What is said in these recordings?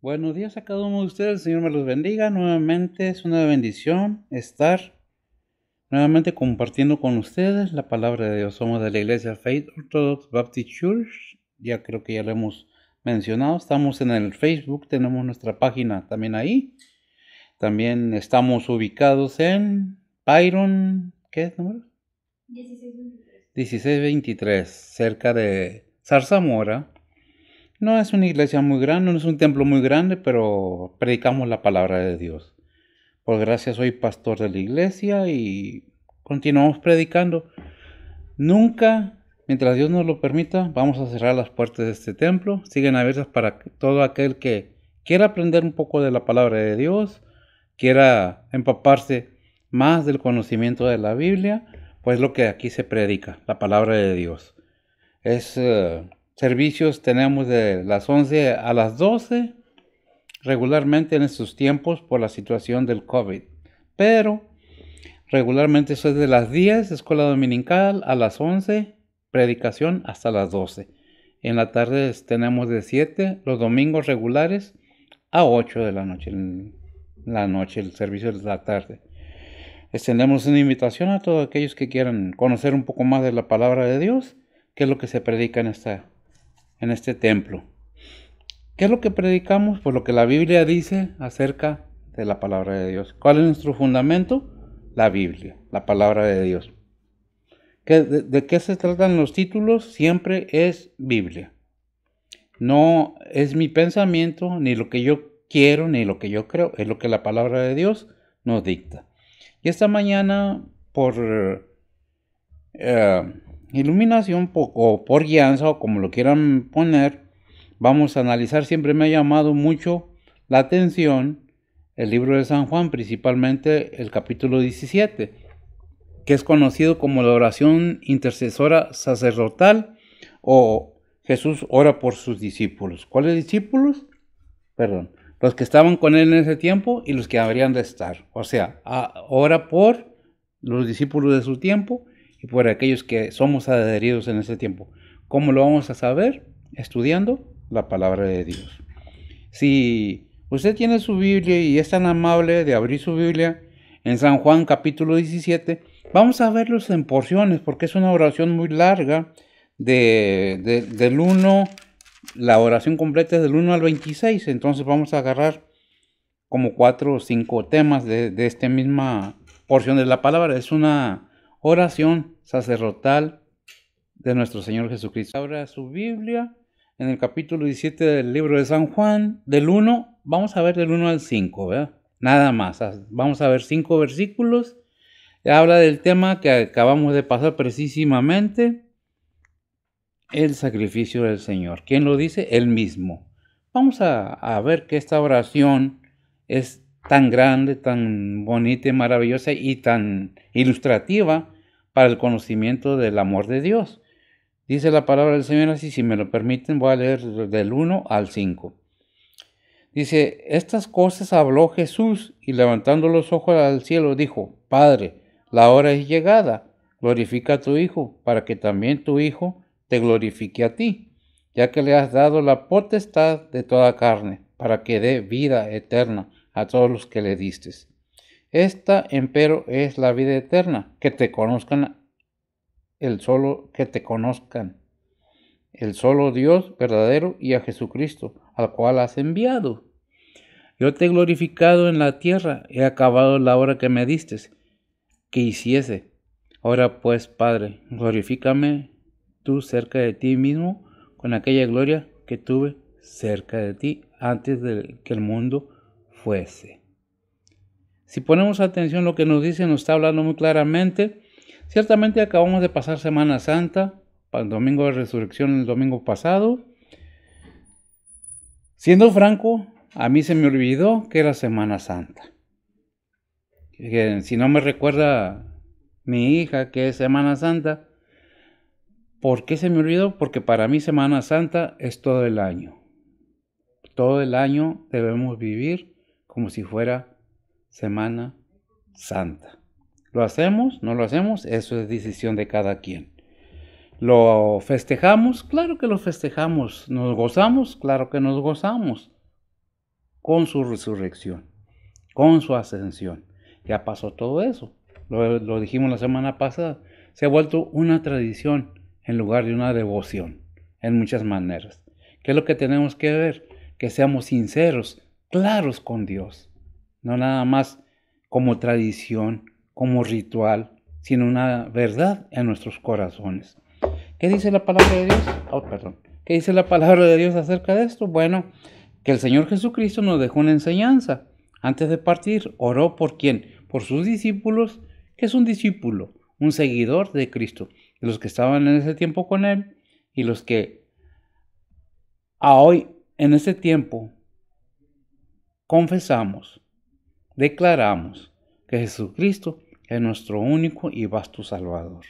Buenos días a cada uno de ustedes, el Señor me los bendiga. Nuevamente es una bendición estar nuevamente compartiendo con ustedes la palabra de Dios. Somos de la iglesia Faith Orthodox Baptist Church, ya creo que ya lo hemos mencionado. Estamos en el Facebook, tenemos nuestra página también ahí. También estamos ubicados en Byron, ¿qué es número? 1623, cerca de Zarzamora. No es una iglesia muy grande, no es un templo muy grande, pero predicamos la palabra de Dios. Por gracia soy pastor de la iglesia y continuamos predicando. Nunca, mientras Dios nos lo permita, vamos a cerrar las puertas de este templo. Siguen abiertas para todo aquel que quiera aprender un poco de la palabra de Dios, quiera empaparse más del conocimiento de la Biblia, pues lo que aquí se predica, la palabra de Dios. Servicios tenemos de las 11 a las 12, regularmente en estos tiempos por la situación del COVID. Pero regularmente eso es de las 10, escuela dominical, a las 11, predicación hasta las 12. En la tarde tenemos de 7, los domingos regulares, a 8 de la noche, el servicio de la tarde. Extendemos una invitación a todos aquellos que quieran conocer un poco más de la palabra de Dios, que es lo que se predica en este templo. ¿Qué es lo que predicamos? Pues lo que la Biblia dice acerca de la palabra de Dios. ¿Cuál es nuestro fundamento? La Biblia, la palabra de Dios. ¿De qué se tratan los títulos? Siempre es Biblia. No es mi pensamiento, ni lo que yo quiero, ni lo que yo creo. Es lo que la palabra de Dios nos dicta. Y esta mañana, por iluminación o por guianza, o como lo quieran poner, vamos a analizar. Siempre me ha llamado mucho la atención el libro de San Juan, principalmente el capítulo 17, que es conocido como la oración intercesora sacerdotal, o Jesús ora por sus discípulos. ¿Cuáles discípulos? Los que estaban con él en ese tiempo y los que habrían de estar. O sea, ora por los discípulos de su tiempo y por aquellos que somos adheridos en ese tiempo. ¿Cómo lo vamos a saber? Estudiando la palabra de Dios. Si usted tiene su Biblia y es tan amable de abrir su Biblia en San Juan capítulo 17, vamos a verlos en porciones porque es una oración muy larga del 1, la oración completa es del 1 al 26, entonces vamos a agarrar como 4 o 5 temas de esta misma porción de la palabra. Es una oración sacerdotal de nuestro Señor Jesucristo. Abra su Biblia en el capítulo 17 del libro de San Juan, del 1, vamos a ver del 1 al 5, ¿verdad? Nada más, vamos a ver 5 versículos. Habla del tema que acabamos de pasar precisamente, el sacrificio del Señor. ¿Quién lo dice? Él mismo. Vamos a ver que esta oración es tan grande, tan bonita y maravillosa y tan ilustrativa para el conocimiento del amor de Dios. Dice la palabra del Señor así, si me lo permiten, voy a leer del 1 al 5. Dice, estas cosas habló Jesús y levantando los ojos al cielo dijo, Padre, la hora es llegada, glorifica a tu Hijo, para que también tu Hijo te glorifique a ti, ya que le has dado la potestad de toda carne, para que dé vida eterna a todos los que le distes. Esta, empero, es la vida eterna, que te conozcan el solo Dios verdadero y a Jesucristo, al cual has enviado. Yo te he glorificado en la tierra, he acabado la obra que me distes, que hiciese. Ahora pues, Padre, glorifícame tú cerca de ti mismo, con aquella gloria que tuve cerca de ti antes de que el mundo fuese. Si ponemos atención a lo que nos dice, nos está hablando muy claramente. Ciertamente acabamos de pasar Semana Santa, para el domingo de resurrección el domingo pasado. Siendo franco, a mí se me olvidó que era Semana Santa. Si no me recuerda mi hija que es Semana Santa, ¿por qué se me olvidó? Porque para mí Semana Santa es todo el año. Todo el año debemos vivir como si fuera Semana Santa. ¿Lo hacemos? ¿No lo hacemos? Eso es decisión de cada quien. ¿Lo festejamos? Claro que lo festejamos. ¿Nos gozamos? Claro que nos gozamos. con su resurrección, con su ascensión. Ya pasó todo eso. Lo dijimos la semana pasada. Se ha vuelto una tradición en lugar de una devoción, en muchas maneras. ¿Qué es lo que tenemos que ver? Que seamos sinceros, claros con Dios. No nada más como tradición, como ritual, sino una verdad en nuestros corazones. ¿Qué dice la palabra de Dios? Perdón. ¿Qué dice la palabra de Dios acerca de esto? Bueno, que el Señor Jesucristo nos dejó una enseñanza. Antes de partir, oró por quién? Por sus discípulos. ¿Qué es un discípulo? Un seguidor de Cristo. De los que estaban en ese tiempo con Él y los que hoy, en este tiempo, confesamos, declaramos que Jesucristo es nuestro único y vasto Salvador.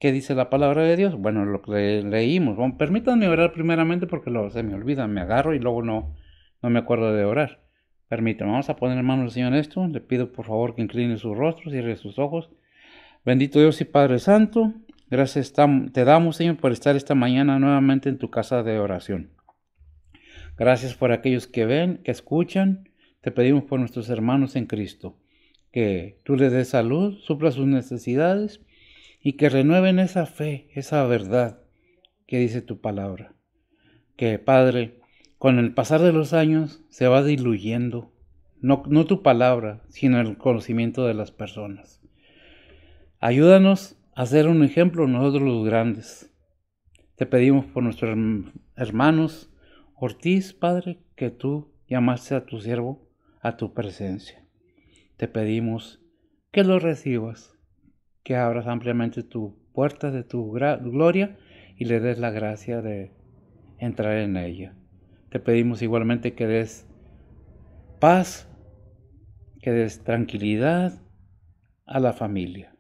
¿Qué dice la palabra de Dios? Bueno, lo que leímos. Bueno, permítanme orar primeramente porque luego se me olvida, me agarro y luego no me acuerdo de orar. Permítanme, vamos a poner en manos del Señor esto. Le pido por favor que incline sus rostros, cierre sus ojos. Bendito Dios y Padre Santo, gracias te damos, Señor, por estar esta mañana nuevamente en tu casa de oración. Gracias por aquellos que ven, que escuchan. Te pedimos por nuestros hermanos en Cristo, que tú les des salud, supla sus necesidades y que renueven esa fe, esa verdad que dice tu palabra. Que, Padre, con el pasar de los años se va diluyendo, no tu palabra, sino el conocimiento de las personas. Ayúdanos a ser un ejemplo nosotros los grandes. Te pedimos por nuestros hermanos Ortiz, Padre, que tú llamaste a tu siervo a tu presencia. Te pedimos que lo recibas, que abras ampliamente tu puerta de tu gloria y le des la gracia de entrar en ella. Te pedimos igualmente que des paz, que des tranquilidad a la familia.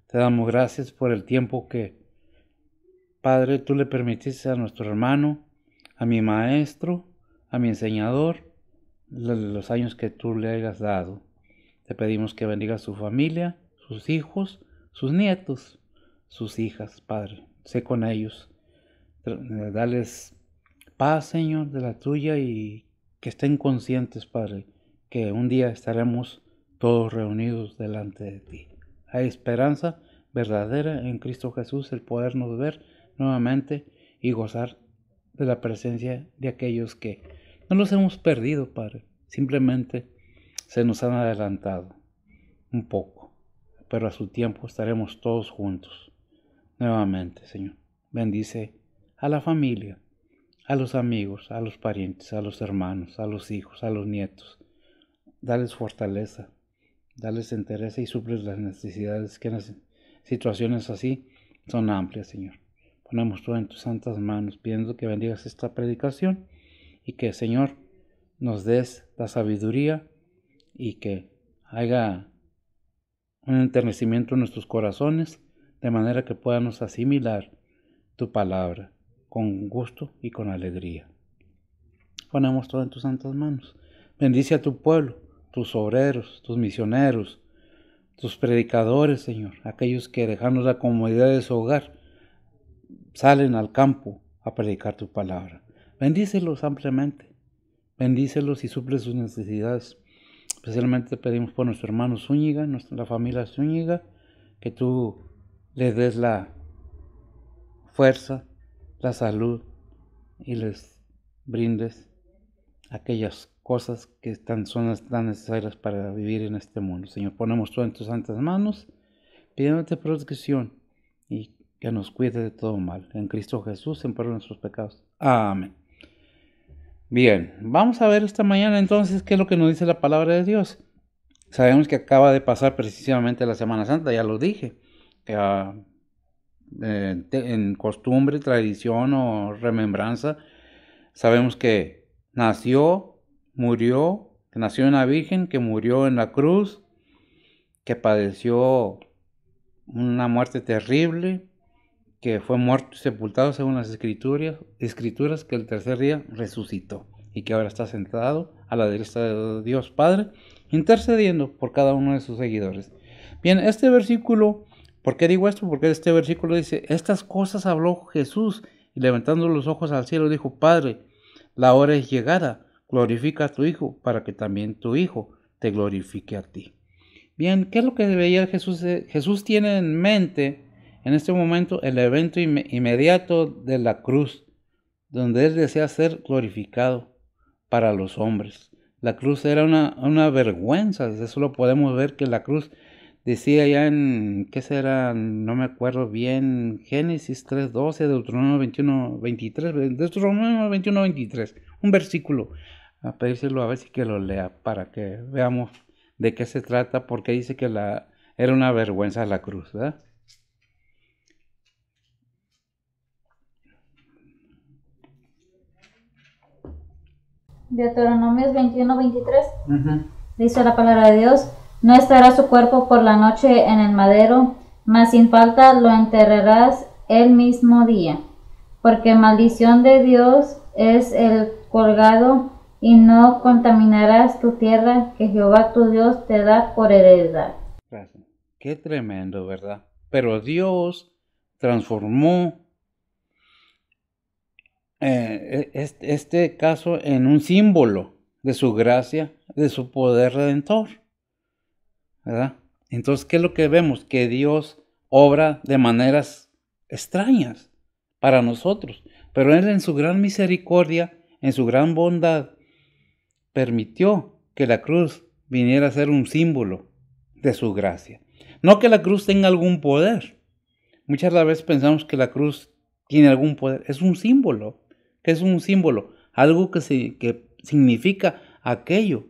Te damos gracias por el tiempo que, Padre, tú le permitiste a nuestro hermano, a mi maestro, a mi enseñador, los años que tú le hayas dado. Te pedimos que bendiga a su familia, sus hijos, sus nietos, sus hijas, Padre. Sé con ellos. Dales paz, Señor, de la tuya y que estén conscientes, Padre, que un día estaremos todos reunidos delante de ti. Hay esperanza verdadera en Cristo Jesús, el podernos ver nuevamente y gozar de la presencia de aquellos que no los hemos perdido, Padre. Simplemente se nos han adelantado un poco, pero a su tiempo estaremos todos juntos nuevamente, Señor. Bendice a la familia, a los amigos, a los parientes, a los hermanos, a los hijos, a los nietos. Dales fortaleza, dales entereza y suples las necesidades que en las situaciones así son amplias, Señor. Ponemos todo en tus santas manos, pidiendo que bendigas esta predicación y que, Señor, nos des la sabiduría y que haya un enternecimiento en nuestros corazones, de manera que podamos asimilar tu palabra con gusto y con alegría. Ponemos todo en tus santas manos. Bendice a tu pueblo, tus obreros, tus misioneros, tus predicadores, Señor, aquellos que dejando la comodidad de su hogar, salen al campo a predicar tu palabra. Bendícelos ampliamente, bendícelos y suple sus necesidades. Especialmente te pedimos por nuestro hermano Zúñiga, la familia Zúñiga, que tú les des la fuerza, la salud y les brindes aquellas cosas que son tan necesarias para vivir en este mundo. Señor, ponemos todo en tus santas manos, pidiéndote protección y que nos cuide de todo mal. En Cristo Jesús, en perdón de nuestros pecados. Amén. Bien, vamos a ver esta mañana entonces qué es lo que nos dice la palabra de Dios. Sabemos que acaba de pasar precisamente la Semana Santa, ya lo dije. En costumbre, tradición o remembranza, sabemos que murió, que nació una virgen, que murió en la cruz, que padeció una muerte terrible, que fue muerto y sepultado según las escrituras, que el tercer día resucitó y que ahora está sentado a la derecha de Dios Padre, intercediendo por cada uno de sus seguidores. Bien, este versículo, ¿por qué digo esto? Porque este versículo dice, estas cosas habló Jesús y levantando los ojos al cielo dijo, Padre, la hora es llegada, glorifica a tu Hijo, para que también tu Hijo te glorifique a ti. Bien, ¿qué es lo que veía Jesús? Jesús tiene en mente en este momento el evento inmediato de la cruz, donde Él desea ser glorificado para los hombres. La cruz era una vergüenza, eso lo podemos ver que la cruz decía ya en, ¿qué será? No me acuerdo bien, Génesis 3:12, Deuteronomio 21:23, Deuteronomio 21:23, un versículo, a pedírselo a ver si que lo lea para que veamos de qué se trata, porque dice que era una vergüenza la cruz, ¿verdad? Deuteronomios 21:23. Dice la palabra de Dios: no estará su cuerpo por la noche en el madero, mas sin falta lo enterrarás el mismo día, porque maldición de Dios es el colgado, y no contaminarás tu tierra que Jehová tu Dios te da por heredad. Gracias. Qué tremendo, ¿verdad? Pero Dios transformó este caso en un símbolo de su gracia, de su poder redentor, ¿verdad? Entonces, ¿qué es lo que vemos? Que Dios obra de maneras extrañas para nosotros, pero Él en su gran misericordia, en su gran bondad, permitió que la cruz viniera a ser un símbolo de su gracia. No que la cruz tenga algún poder. Muchas veces pensamos que la cruz tiene algún poder. Es un símbolo. ¿Qué es un símbolo? Algo que significa aquello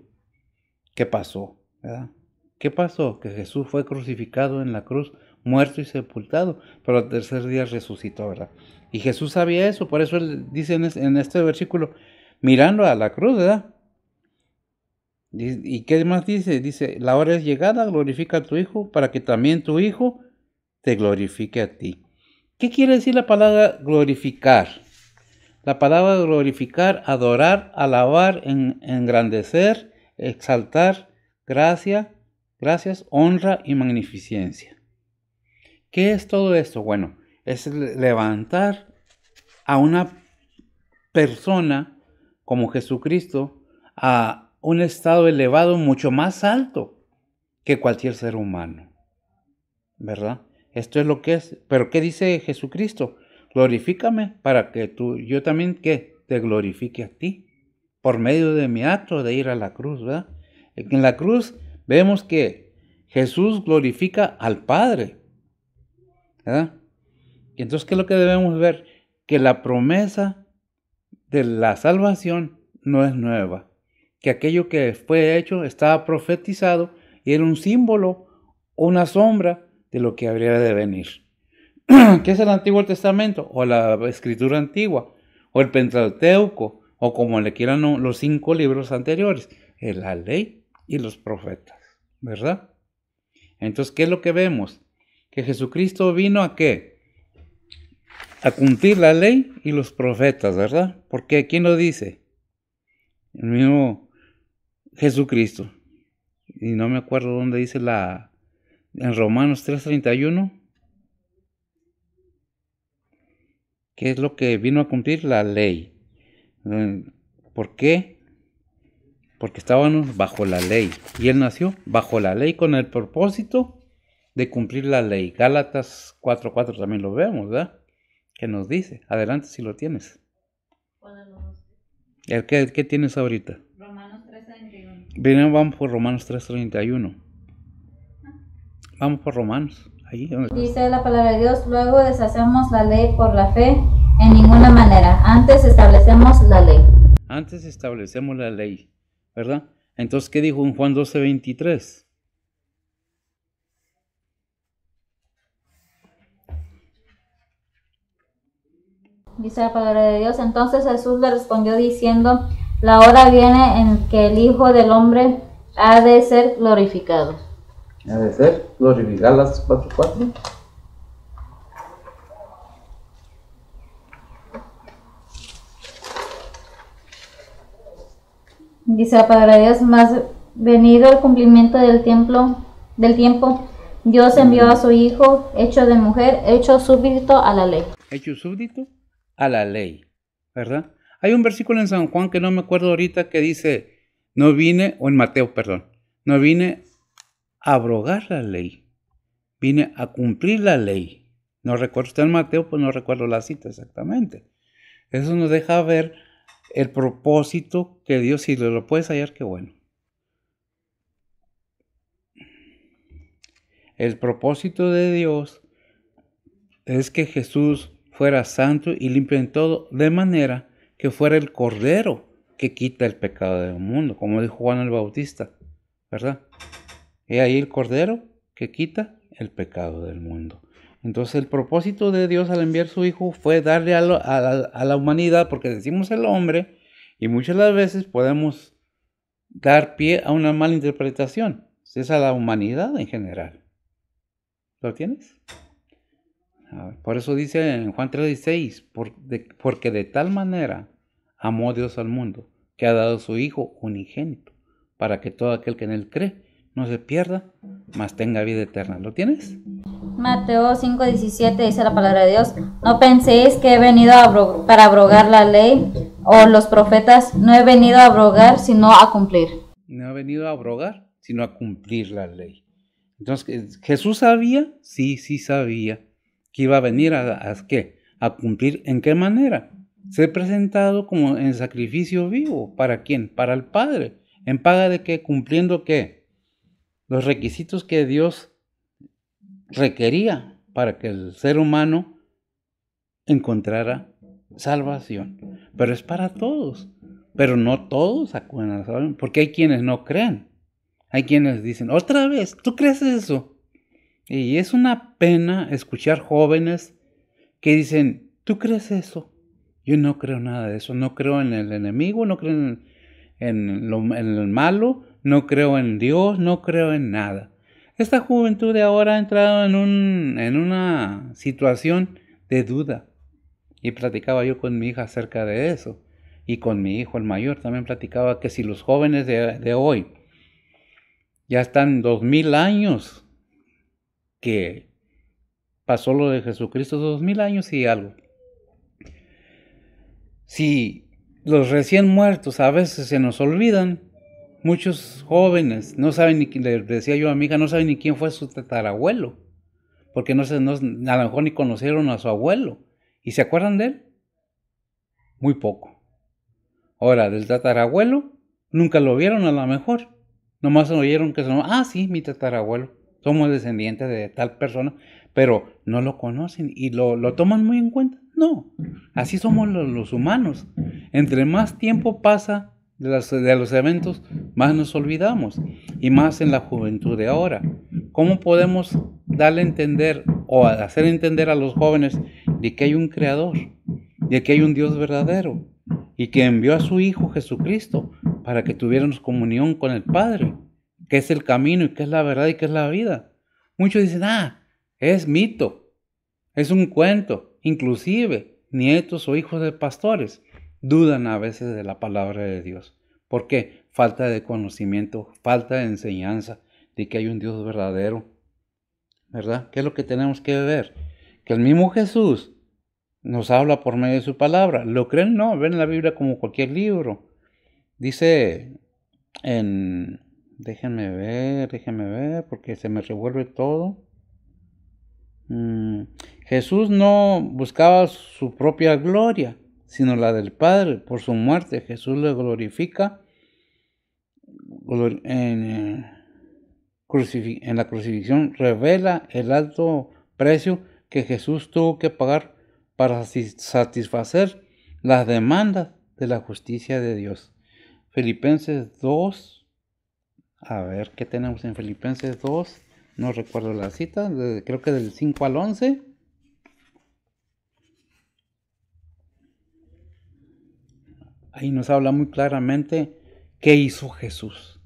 que pasó, ¿verdad? ¿Qué pasó? Que Jesús fue crucificado en la cruz, muerto y sepultado, pero al tercer día resucitó, ¿verdad? Y Jesús sabía eso, por eso Él dice en este versículo, mirando a la cruz, ¿verdad? ¿Y qué más dice? Dice, la hora es llegada, glorifica a tu Hijo, para que también tu Hijo te glorifique a ti. ¿Qué quiere decir la palabra glorificar? La palabra glorificar, adorar, alabar, engrandecer, exaltar, gracias, honra y magnificencia. ¿Qué es todo esto? Bueno, es levantar a una persona como Jesucristo a un estado elevado mucho más alto que cualquier ser humano, ¿verdad? Esto es lo que es. Pero ¿qué dice Jesucristo? Glorifícame para que yo también te glorifique a ti por medio de mi acto de ir a la cruz, ¿verdad? En la cruz vemos que Jesús glorifica al Padre, ¿verdad? Y entonces, ¿qué es lo que debemos ver? Que la promesa de la salvación no es nueva, que aquello que fue hecho estaba profetizado y era un símbolo, una sombra de lo que habría de venir. ¿Qué es el Antiguo Testamento? O la Escritura Antigua, o el Pentateuco, o como le quieran los 5 libros anteriores, es la ley y los profetas, ¿verdad? Entonces, ¿qué es lo que vemos? Que Jesucristo vino ¿a qué? A cumplir la ley y los profetas, ¿verdad? Porque ¿quién lo dice? El mismo Jesucristo. Y no me acuerdo dónde dice en Romanos 3:31. ¿Qué es lo que vino a cumplir? La ley. ¿Por qué? Porque estábamos bajo la ley. Y Él nació bajo la ley con el propósito de cumplir la ley. Gálatas 4:4 también lo vemos, ¿verdad? ¿Qué nos dice? Adelante si lo tienes. ¿Qué tienes ahorita? Romanos 3:31. Bien, vamos por Romanos 3:31. Vamos por Romanos. Ahí. Dice la palabra de Dios: luego deshacemos la ley por la fe en ninguna manera. Antes establecemos la ley. Antes establecemos la ley, ¿verdad? Entonces, ¿qué dijo en Juan 12:23? Dice la palabra de Dios: entonces Jesús le respondió diciendo: la hora viene en que el Hijo del Hombre ha de ser glorificado. Ha de ser glorificado, las 4:4. Dice la palabra de Dios: más venido el cumplimiento del tiempo, Dios envió a su Hijo, hecho de mujer, hecho súbdito a la ley. Hecho súbdito a la ley, ¿verdad? Hay un versículo en San Juan que no me acuerdo ahorita que dice, no vine, o en Mateo, perdón, no vine a abrogar la ley, vine a cumplir la ley. No recuerdo, está en Mateo, pues no recuerdo la cita exactamente. Eso nos deja ver el propósito que Dios, si lo puedes hallar, qué bueno. El propósito de Dios es que Jesús fuera santo y limpio en todo, de manera que fuera el Cordero que quita el pecado del mundo, como dijo Juan el Bautista, ¿verdad? Y ahí el Cordero que quita el pecado del mundo. Entonces el propósito de Dios al enviar su Hijo fue darle a la humanidad, porque decimos el hombre, y muchas de las veces podemos dar pie a una mala interpretación. Es a la humanidad en general. ¿Lo tienes? Por eso dice en Juan 3:16, porque de tal manera amó Dios al mundo, que ha dado su Hijo unigénito, para que todo aquel que en él cree no se pierda, mas tenga vida eterna. ¿Lo tienes? Mateo 5:17 dice la palabra de Dios: no penséis que he venido para abrogar la ley o los profetas. No he venido a abrogar, sino a cumplir. No he venido a abrogar, sino a cumplir la ley. Entonces, ¿Jesús sabía? Sí sabía que iba a venir ¿qué? A cumplir. ¿En qué manera? Ser presentado como en sacrificio vivo. ¿Para quién? Para el Padre. ¿En paga de qué? ¿Cumpliendo qué? Los requisitos que Dios requería para que el ser humano encontrara salvación. Pero es para todos. Pero no todos acuden a la salvación, porque hay quienes no creen. Hay quienes dicen, otra vez, ¿tú crees eso? Y es una pena escuchar jóvenes que dicen, ¿tú crees eso? Yo no creo nada de eso. No creo en el enemigo, no creo en el malo, no creo en Dios, no creo en nada. Esta juventud de ahora ha entrado en una situación de duda. Y platicaba yo con mi hija acerca de eso. Y con mi hijo, el mayor, también platicaba que si los jóvenes de hoy ya están 2000 años que pasó lo de Jesucristo, 2000 años y algo. Si los recién muertos a veces se nos olvidan, muchos jóvenes no saben ni quién, le decía yo a mi hija, no saben ni quién fue su tatarabuelo, porque a lo mejor ni conocieron a su abuelo. ¿Y se acuerdan de él? Muy poco. Ahora, del tatarabuelo, nunca lo vieron a lo mejor. Nomás oyeron que sí, mi tatarabuelo, somos descendientes de tal persona, pero no lo conocen y lo toman muy en cuenta. No, así somos los humanos. Entre más tiempo pasa de los eventos, más nos olvidamos, y más en la juventud de ahora. ¿Cómo podemos darle a entender o hacer entender a los jóvenes de que hay un creador, de que hay un Dios verdadero y que envió a su Hijo Jesucristo para que tuviéramos comunión con el Padre, que es el camino y que es la verdad y que es la vida? Muchos dicen, es mito, es un cuento. Inclusive nietos o hijos de pastores dudan a veces de la palabra de Dios. ¿Por qué? Falta de conocimiento, falta de enseñanza de que hay un Dios verdadero, ¿verdad? ¿Qué es lo que tenemos que ver? Que el mismo Jesús nos habla por medio de su palabra. ¿Lo creen? No, ven la Biblia como cualquier libro. Dice déjenme ver, porque se me revuelve todo. Jesús no buscaba su propia gloria, sino la del Padre. Por su muerte Jesús le glorifica en la crucifixión. Revela el alto precio que Jesús tuvo que pagar para satisfacer las demandas de la justicia de Dios. Filipenses 2, a ver qué tenemos en Filipenses 2, no recuerdo la cita, creo que del 5 al 11. Ahí nos habla muy claramente qué hizo Jesús,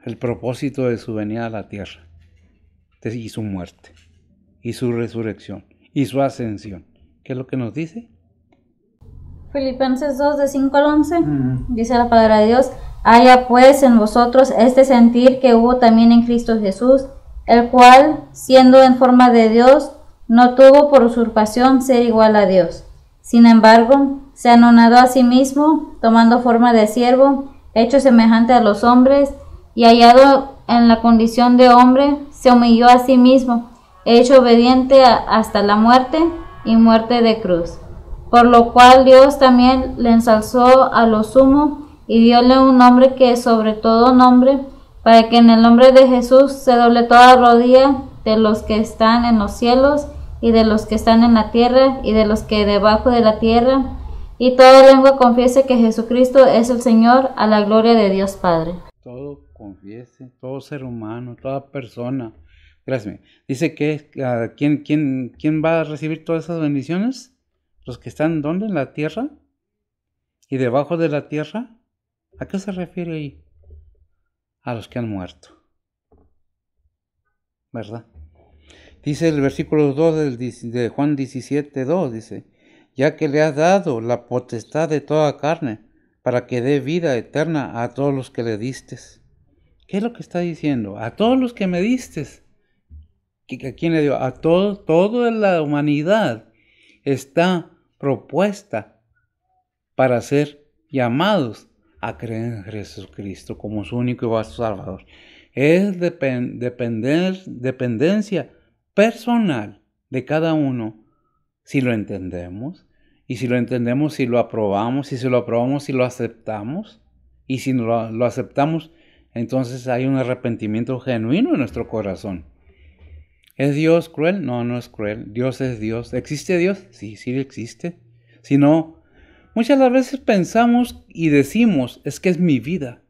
el propósito de su venida a la tierra, y su muerte, y su resurrección, y su ascensión. ¿Qué es lo que nos dice? Filipenses 2, de 5 al 11, dice la palabra de Dios: haya pues en vosotros este sentir que hubo también en Cristo Jesús, el cual, siendo en forma de Dios, no tuvo por usurpación ser igual a Dios. Sin embargo, se anonadó a sí mismo, tomando forma de siervo, hecho semejante a los hombres, y hallado en la condición de hombre, se humilló a sí mismo, hecho obediente hasta la muerte y muerte de cruz. Por lo cual Dios también le ensalzó a lo sumo y dióle un nombre que es sobre todo nombre, para que en el nombre de Jesús se doble toda rodilla de los que están en los cielos y de los que están en la tierra y de los que debajo de la tierra, y toda lengua confiese que Jesucristo es el Señor, a la gloria de Dios Padre. Todo confiese, todo ser humano, toda persona. Gracias. Dice que ¿quién va a recibir todas esas bendiciones? Los que están ¿dónde? En la tierra y debajo de la tierra. ¿A qué se refiere ahí? A los que han muerto, ¿verdad? Dice el versículo 2 de Juan 17:2, dice, ya que le has dado la potestad de toda carne, para que dé vida eterna a todos los que le distes. ¿Qué es lo que está diciendo? A todos los que me distes. ¿A quién le dio? A todos, toda la humanidad está propuesta para ser llamados a creer en Jesucristo como su único y vasto Salvador. Es dependencia personal de cada uno, si lo entendemos, y si lo entendemos, si lo aprobamos, y si lo aprobamos, si lo aceptamos, y si lo aceptamos, entonces hay un arrepentimiento genuino en nuestro corazón. ¿Es Dios cruel? No, no es cruel. Dios es Dios. ¿Existe Dios? Sí, sí existe. Si no, muchas las veces pensamos y decimos, es que es mi vida,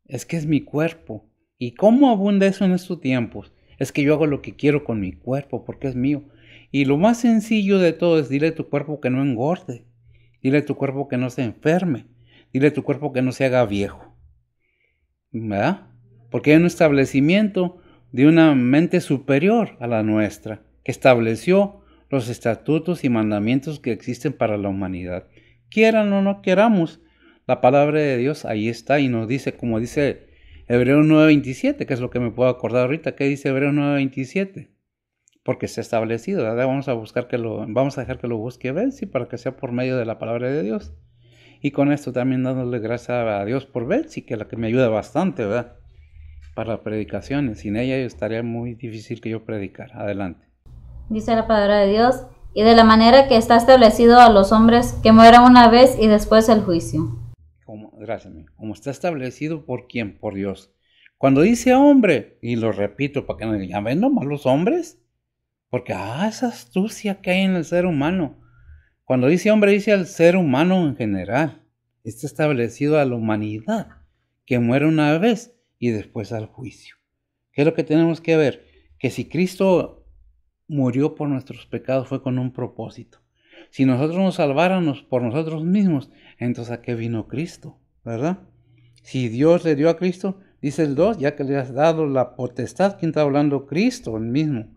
es que es mi cuerpo. ¿Y cómo abunda eso en estos tiempos? Es que yo hago lo que quiero con mi cuerpo porque es mío. Y lo más sencillo de todo es dile a tu cuerpo que no engorde. Dile a tu cuerpo que no se enferme. Dile a tu cuerpo que no se haga viejo. ¿Verdad? Porque hay un establecimiento de una mente superior a la nuestra, que estableció los estatutos y mandamientos que existen para la humanidad. Quieran o no queramos, la palabra de Dios ahí está y nos dice, como dice Hebreos 9:27, que es lo que me puedo acordar ahorita. ¿Qué dice Hebreos 9:27? Porque está establecido, ¿verdad? Vamos a dejar que lo busque Betsy para que sea por medio de la palabra de Dios. Y con esto también dándole gracias a Dios por Betsy, que es la que me ayuda bastante, ¿verdad? Para las predicaciones. Sin ella estaría muy difícil que yo predicara. Adelante. Dice la palabra de Dios, y de la manera que está establecido a los hombres que mueran una vez y después el juicio. Gracias, como está establecido por quién, por Dios. Cuando dice hombre, y lo repito para que no digan, ¿ven nomás los hombres? Porque, esa astucia que hay en el ser humano. Cuando dice hombre, dice al ser humano en general. Está establecido a la humanidad, que muere una vez y después al juicio. ¿Qué es lo que tenemos que ver? Que si Cristo murió por nuestros pecados fue con un propósito. Si nosotros nos salváramos por nosotros mismos, entonces ¿a qué vino Cristo? ¿Verdad? Si Dios le dio a Cristo, dice el 2, ya que le has dado la potestad, ¿quién está hablando? Cristo, el mismo.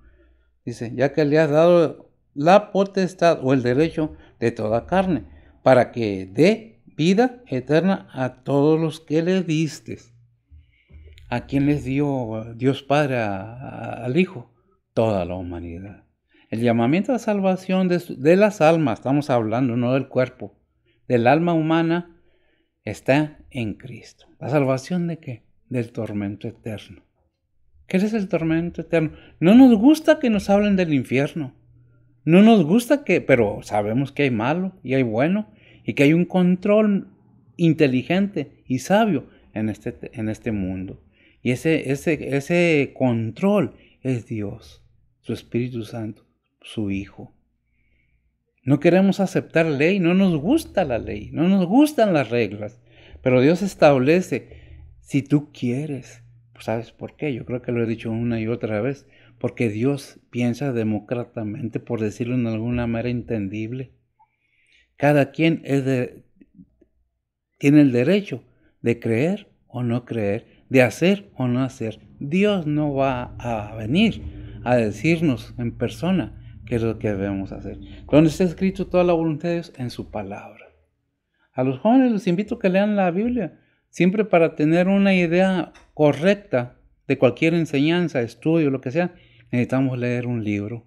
Dice, ya que le has dado la potestad o el derecho de toda carne, para que dé vida eterna a todos los que le diste. ¿A quién les dio Dios Padre al Hijo? Toda la humanidad. El llamamiento a la salvación de las almas, estamos hablando, no del cuerpo, del alma humana, está en Cristo. ¿La salvación de qué? Del tormento eterno. ¿Qué es el tormento eterno? No nos gusta que nos hablen del infierno. No nos gusta pero sabemos que hay malo y hay bueno y que hay un control inteligente y sabio en este mundo. Y ese control es Dios, su Espíritu Santo, su Hijo. No queremos aceptar ley, no nos gusta la ley, no nos gustan las reglas, pero Dios establece, si tú quieres, pues ¿sabes por qué? Yo creo que lo he dicho una y otra vez, porque Dios piensa demócratamente, por decirlo en alguna manera entendible. Cada quien tiene el derecho de creer o no creer, de hacer o no hacer. Dios no va a venir a decirnos en persona qué es lo que debemos hacer. Donde está escrito toda la voluntad de Dios en su palabra. A los jóvenes les invito a que lean la Biblia, siempre para tener una idea correcta de cualquier enseñanza, estudio, lo que sea. Necesitamos leer un libro.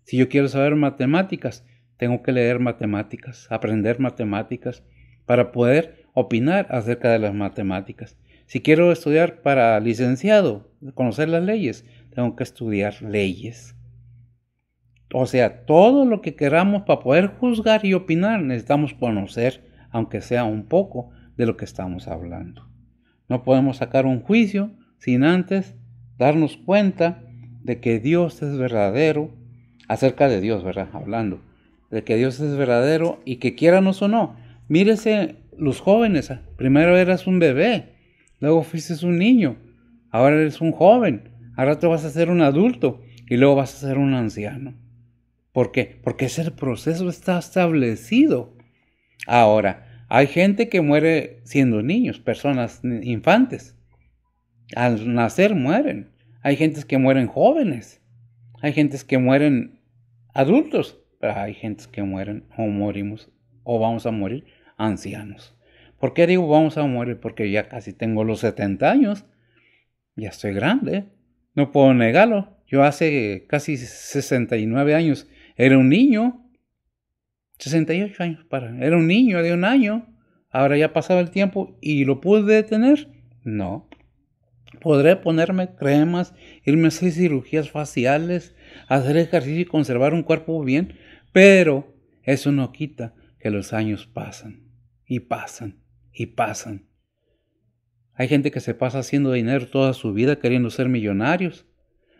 Si yo quiero saber matemáticas, tengo que leer matemáticas, aprender matemáticas para poder opinar acerca de las matemáticas. Si quiero estudiar para licenciado, conocer las leyes, tengo que estudiar leyes. O sea, todo lo que queramos para poder juzgar y opinar, necesitamos conocer, aunque sea un poco, de lo que estamos hablando. No podemos sacar un juicio sin antes darnos cuenta de que Dios es verdadero, acerca de Dios, ¿verdad? Hablando, de que Dios es verdadero y que quiéranos o no. Mírese los jóvenes, primero eras un bebé, luego fuiste un niño, ahora eres un joven, ahora te vas a ser un adulto y luego vas a ser un anciano. ¿Por qué? Porque ese proceso está establecido. Ahora, hay gente que muere siendo niños, personas infantes. Al nacer mueren. Hay gentes que mueren jóvenes. Hay gentes que mueren adultos. Pero hay gentes que mueren o morimos o vamos a morir ancianos. ¿Por qué digo vamos a morir? Porque ya casi tengo los 70 años. Ya estoy grande. No puedo negarlo. Yo hace casi 69 años era un niño. 68 años era un niño de un año. Ahora ya pasaba el tiempo y lo pude detener. No. Podré ponerme cremas, irme a hacer cirugías faciales, hacer ejercicio y conservar un cuerpo bien, pero eso no quita que los años pasan y pasan y pasan. Hay gente que se pasa haciendo dinero toda su vida queriendo ser millonarios.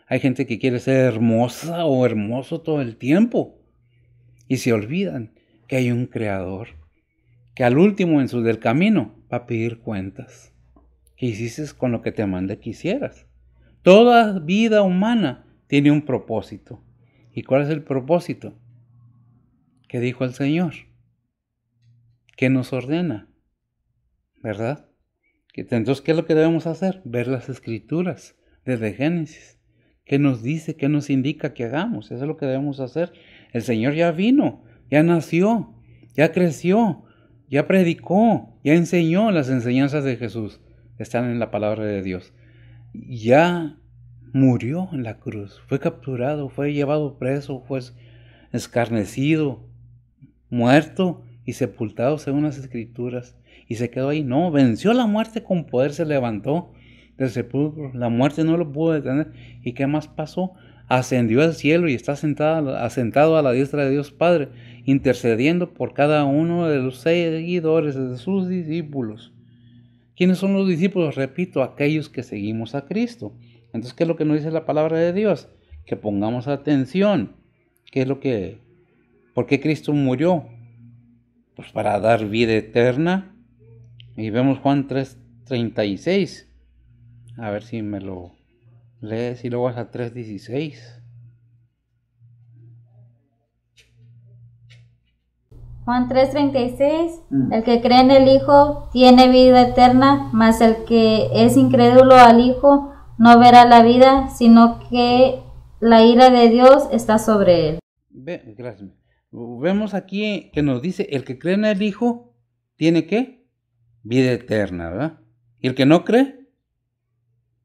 Hay gente que quiere ser hermosa o hermoso todo el tiempo y se olvidan que hay un creador que al último en su del camino va a pedir cuentas. ¿Qué hiciste con lo que te mandé que hicieras? Toda vida humana tiene un propósito. ¿Y cuál es el propósito? ¿Qué dijo el Señor? ¿Qué nos ordena? ¿Verdad? Entonces, ¿qué es lo que debemos hacer? Ver las Escrituras desde Génesis. ¿Qué nos dice? ¿Qué nos indica que hagamos? Eso es lo que debemos hacer. El Señor ya vino, ya nació, ya creció, ya predicó, ya enseñó las enseñanzas de Jesús. Están en la palabra de Dios. Ya murió en la cruz, fue capturado, fue llevado preso, fue escarnecido, muerto y sepultado según las Escrituras. Y se quedó ahí. No, venció la muerte con poder, se levantó del sepulcro. La muerte no lo pudo detener. ¿Y qué más pasó? Ascendió al cielo y está asentado a la diestra de Dios Padre, intercediendo por cada uno de los seguidores de sus discípulos. ¿Quiénes son los discípulos? Repito, aquellos que seguimos a Cristo. Entonces, ¿qué es lo que nos dice la palabra de Dios? Que pongamos atención. ¿Por qué Cristo murió? Pues para dar vida eterna. Y vemos Juan 3:36. A ver si me lo lees y luego vas a 3:16. Juan 3:36, el que cree en el Hijo tiene vida eterna, mas el que es incrédulo al Hijo no verá la vida, sino que la ira de Dios está sobre él. Gracias. Vemos aquí que nos dice, el que cree en el Hijo tiene ¿qué? Vida eterna, ¿verdad? Y el que no cree,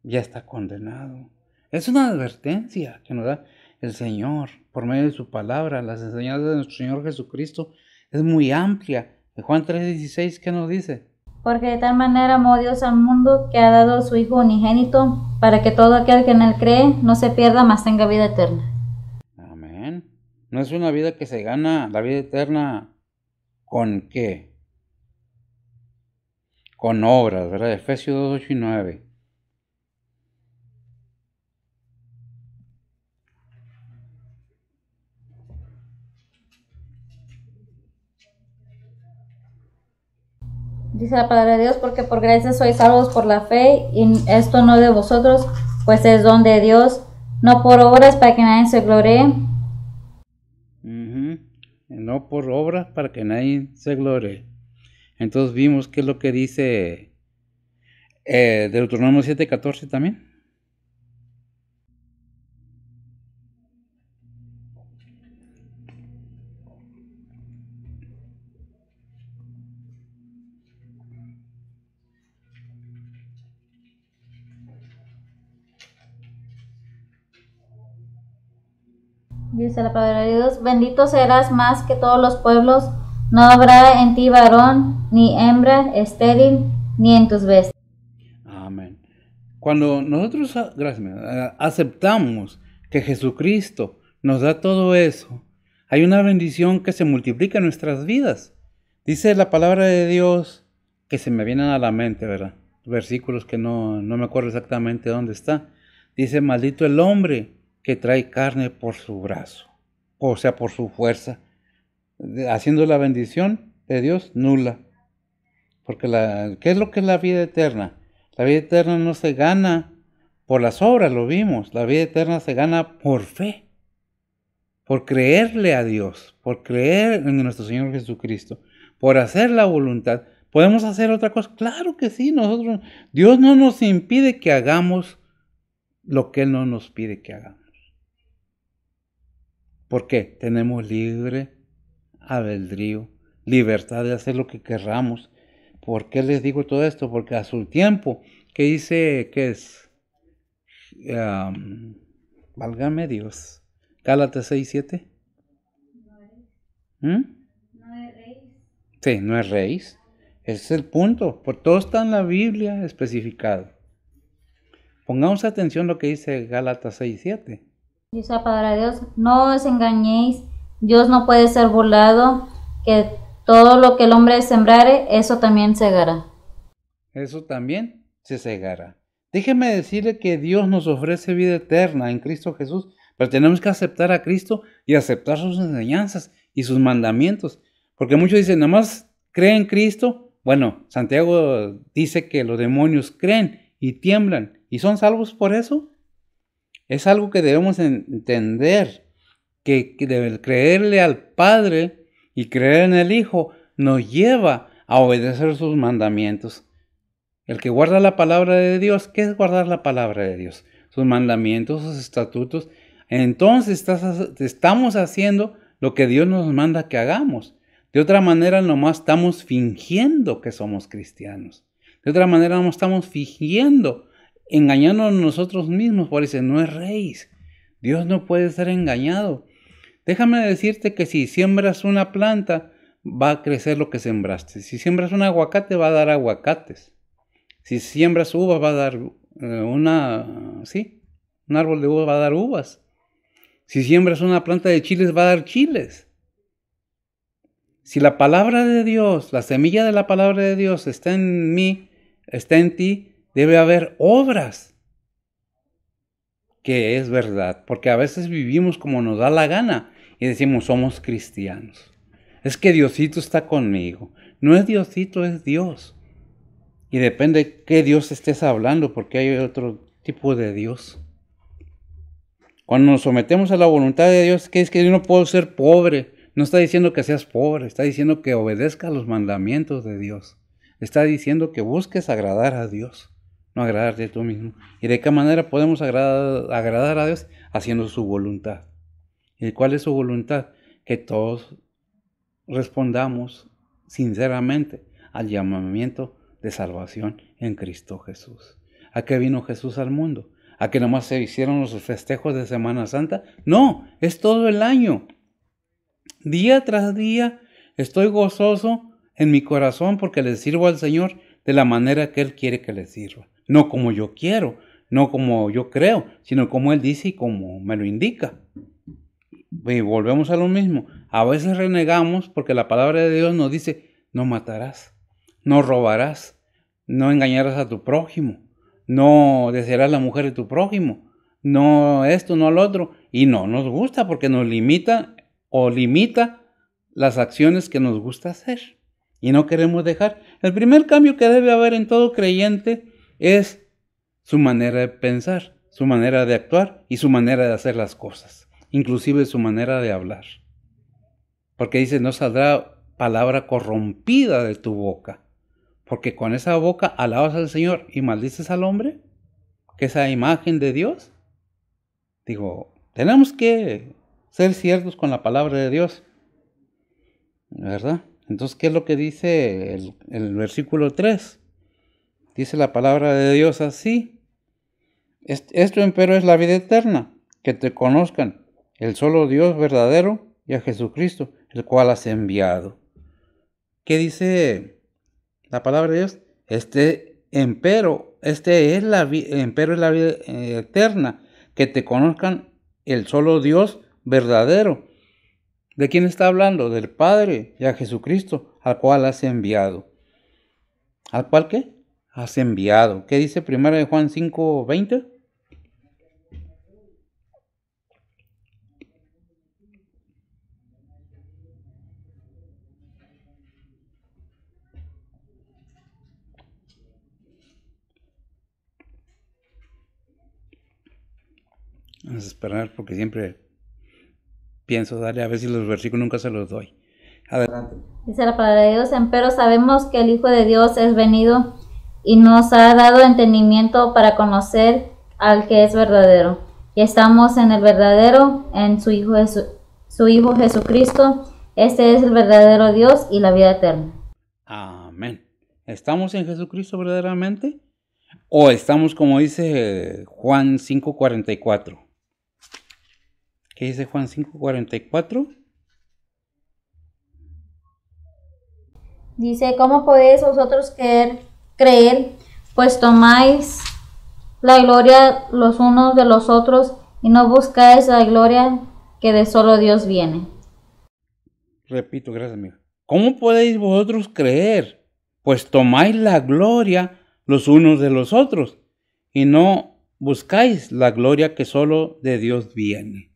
ya está condenado. Es una advertencia que nos da el Señor por medio de su palabra. Las enseñanzas de nuestro Señor Jesucristo es muy amplia. En Juan 3:16, ¿qué nos dice? Porque de tal manera amó Dios al mundo que ha dado a su Hijo unigénito, para que todo aquel que en él cree no se pierda, mas tenga vida eterna. Amén. No es una vida que se gana, la vida eterna, ¿con qué? Con obras, ¿verdad? Efesios 2:8-9. Dice la palabra de Dios, porque por gracia sois salvos por la fe, y esto no de vosotros, pues es don de Dios, no por obras para que nadie se gloree. No por obras para que nadie se gloree. Entonces vimos qué es lo que dice Deuteronomio 7:14 también. Dice la palabra de Dios, bendito serás más que todos los pueblos, no habrá en ti varón, ni hembra estéril, ni en tus bestias. Amén. Cuando nosotros, aceptamos que Jesucristo nos da todo eso, hay una bendición que se multiplica en nuestras vidas. Dice la palabra de Dios, que se me vienen a la mente, ¿verdad? Versículos que no me acuerdo exactamente dónde está. Dice, maldito el hombre que trae carne por su brazo, o sea, por su fuerza, haciendo la bendición de Dios nula. Porque ¿qué es lo que es la vida eterna? La vida eterna no se gana por las obras, lo vimos. La vida eterna se gana por fe, por creerle a Dios, por creer en nuestro Señor Jesucristo, por hacer la voluntad. ¿Podemos hacer otra cosa? Claro que sí. Dios no nos impide que hagamos lo que Él no nos pide que hagamos. ¿Por qué? Tenemos libre albedrío, libertad de hacer lo que querramos. ¿Por qué les digo todo esto? Porque a su tiempo, que dice que es, válgame Dios, Gálatas 6:7. No es rey. Sí, no es rey. Ese es el punto. Por todo está en la Biblia especificado. Pongamos atención a lo que dice Gálatas 6:7. Dice la palabra de Dios, no os engañéis, Dios no puede ser burlado, que todo lo que el hombre sembrare, eso también segará. Eso también se cegará. Déjeme decirle que Dios nos ofrece vida eterna en Cristo Jesús, pero tenemos que aceptar a Cristo y aceptar sus enseñanzas y sus mandamientos. Porque muchos dicen, nada más creen en Cristo. Bueno, Santiago dice que los demonios creen y tiemblan y son salvos por eso. Es algo que debemos entender, que creerle al Padre y creer en el Hijo nos lleva a obedecer sus mandamientos. El que guarda la palabra de Dios, ¿qué es guardar la palabra de Dios? Sus mandamientos, sus estatutos. Entonces estamos haciendo lo que Dios nos manda que hagamos. De otra manera, nomás estamos fingiendo que somos cristianos. De otra manera, nomás estamos fingiendo, engañándonos nosotros mismos. Por eso no es rey. Dios no puede ser engañado. Déjame decirte que si siembras una planta, va a crecer lo que sembraste. Si siembras un aguacate, va a dar aguacates. Si siembras uvas, va a dar un árbol de uvas va a dar uvas. Si siembras una planta de chiles, va a dar chiles. Si la palabra de Dios, la semilla de la palabra de Dios está en mí, está en ti, debe haber obras. Que es verdad, porque a veces vivimos como nos da la gana y decimos somos cristianos. Es que Diosito está conmigo. No es Diosito, es Dios. Y depende de qué Dios estés hablando, porque hay otro tipo de Dios. Cuando nos sometemos a la voluntad de Dios, que es que yo no puedo ser pobre. No está diciendo que seas pobre, está diciendo que obedezcas los mandamientos de Dios. Está diciendo que busques agradar a Dios, no agradarte a tú mismo. ¿Y de qué manera podemos agradar a Dios? Haciendo su voluntad. ¿Y cuál es su voluntad? Que todos respondamos sinceramente al llamamiento de salvación en Cristo Jesús. ¿A qué vino Jesús al mundo? ¿A que nomás se hicieron los festejos de Semana Santa? No, es todo el año. Día tras día estoy gozoso en mi corazón porque le sirvo al Señor de la manera que Él quiere que le sirva. No como yo quiero, no como yo creo, sino como Él dice y como me lo indica. Y volvemos a lo mismo. A veces renegamos porque la palabra de Dios nos dice, no matarás, no robarás, no engañarás a tu prójimo, no desearás la mujer de tu prójimo, no esto, no lo otro. Y no nos gusta porque nos limita las acciones que nos gusta hacer. Y no queremos dejar. El primer cambio que debe haber en todo creyente es su manera de pensar, su manera de actuar y su manera de hacer las cosas. Inclusive su manera de hablar. Porque dice, no saldrá palabra corrompida de tu boca. Porque con esa boca alabas al Señor y maldices al hombre, que es esa imagen de Dios. Digo, tenemos que ser ciertos con la palabra de Dios, ¿verdad? Entonces, ¿qué es lo que dice el versículo 3? Dice la palabra de Dios así. Esto empero es la vida eterna, que te conozcan el solo Dios verdadero y a Jesucristo, el cual has enviado. ¿Qué dice la palabra de Dios? Empero es la vida eterna, que te conozcan el solo Dios verdadero. ¿De quién está hablando? Del Padre y a Jesucristo, al cual has enviado. ¿Al cual qué? Has enviado. ¿Qué dice 1 Juan 5:20? Vamos a esperar porque siempre pienso darle a ver si los versículos nunca se los doy. Adelante. Dice la palabra de Dios, empero sabemos que el Hijo de Dios es venido y nos ha dado entendimiento para conocer al que es verdadero. Y estamos en el verdadero, en su Hijo Jesucristo. Este es el verdadero Dios y la vida eterna. Amén. ¿Estamos en Jesucristo verdaderamente? ¿O estamos como dice Juan 5:44? ¿Qué dice Juan 5:44? Dice, ¿cómo podéis vosotros creer, pues tomáis la gloria los unos de los otros y no buscáis la gloria que de solo Dios viene? Repito, gracias, amigo. ¿Cómo podéis vosotros creer? Pues tomáis la gloria los unos de los otros y no buscáis la gloria que solo de Dios viene.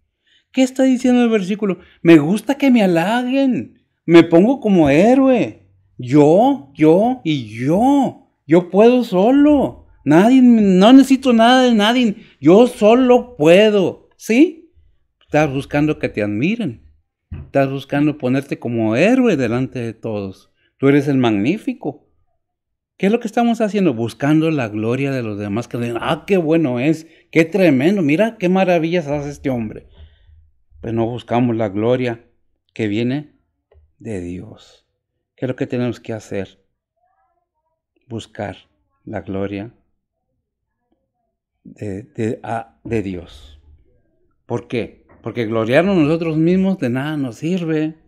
¿Qué está diciendo el versículo? Me gusta que me halaguen. Me pongo como héroe. Yo puedo solo. Nadie, no necesito nada de nadie. Yo solo puedo. ¿Sí? Estás buscando que te admiren. Estás buscando ponerte como héroe delante de todos. Tú eres el magnífico. ¿Qué es lo que estamos haciendo? Buscando la gloria de los demás. Que digan, qué bueno es. Qué tremendo. Mira qué maravillas hace este hombre. Pero no buscamos la gloria que viene de Dios. ¿Qué es lo que tenemos que hacer? Buscar la gloria de Dios. ¿Por qué? Porque gloriarnos nosotros mismos de nada nos sirve.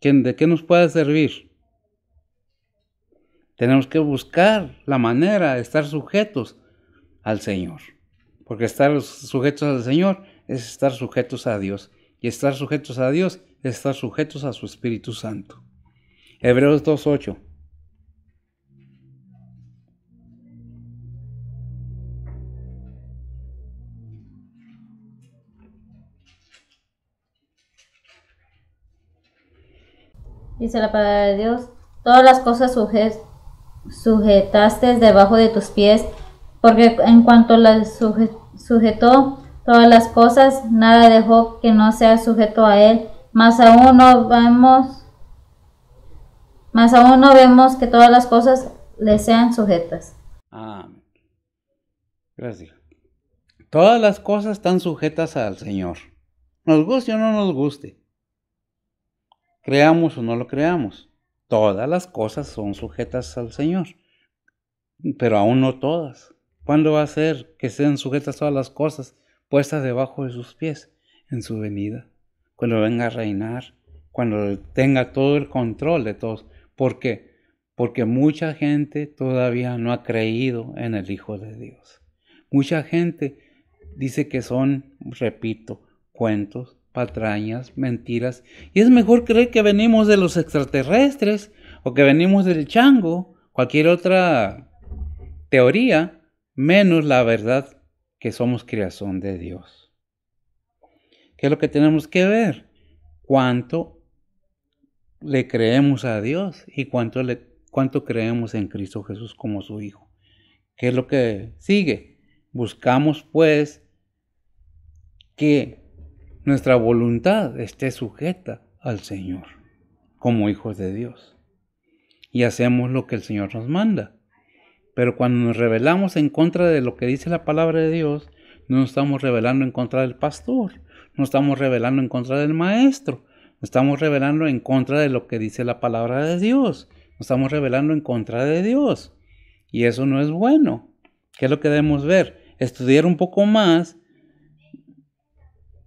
¿De qué nos puede servir? Tenemos que buscar la manera de estar sujetos al Señor. Porque estar sujetos al Señor es estar sujetos a Dios. Y estar sujetos a Dios es estar sujetos a su Espíritu Santo. Hebreos 2:8. Dice la palabra de Dios, todas las cosas sujetaste debajo de tus pies, porque en cuanto las sujetó todas las cosas, nada dejó que no sea sujeto a él. Más aún no vemos que todas las cosas le sean sujetas. Amén. Gracias. Todas las cosas están sujetas al Señor. Nos guste o no nos guste. Creamos o no lo creamos. Todas las cosas son sujetas al Señor. Pero aún no todas. ¿Cuándo va a ser que sean sujetas todas las cosas puestas debajo de sus pies? En su venida. Cuando venga a reinar. Cuando tenga todo el control de todos. ¿Por qué? Porque mucha gente todavía no ha creído en el Hijo de Dios. Mucha gente dice que son, repito, cuentos, patrañas, mentiras. Y es mejor creer que venimos de los extraterrestres o que venimos del chango, cualquier otra teoría, menos la verdad que somos creación de Dios. ¿Qué es lo que tenemos que ver? ¿Cuánto le creemos a Dios y cuánto creemos en Cristo Jesús como su Hijo? ¿Qué es lo que sigue? Buscamos pues que nuestra voluntad esté sujeta al Señor como hijos de Dios y hacemos lo que el Señor nos manda. Pero cuando nos rebelamos en contra de lo que dice la palabra de Dios, no nos estamos rebelando en contra del pastor, no estamos rebelando en contra del maestro, nos estamos rebelando en contra de lo que dice la palabra de Dios, nos estamos rebelando en contra de Dios. Y eso no es bueno. ¿Qué es lo que debemos ver? Estudiar un poco más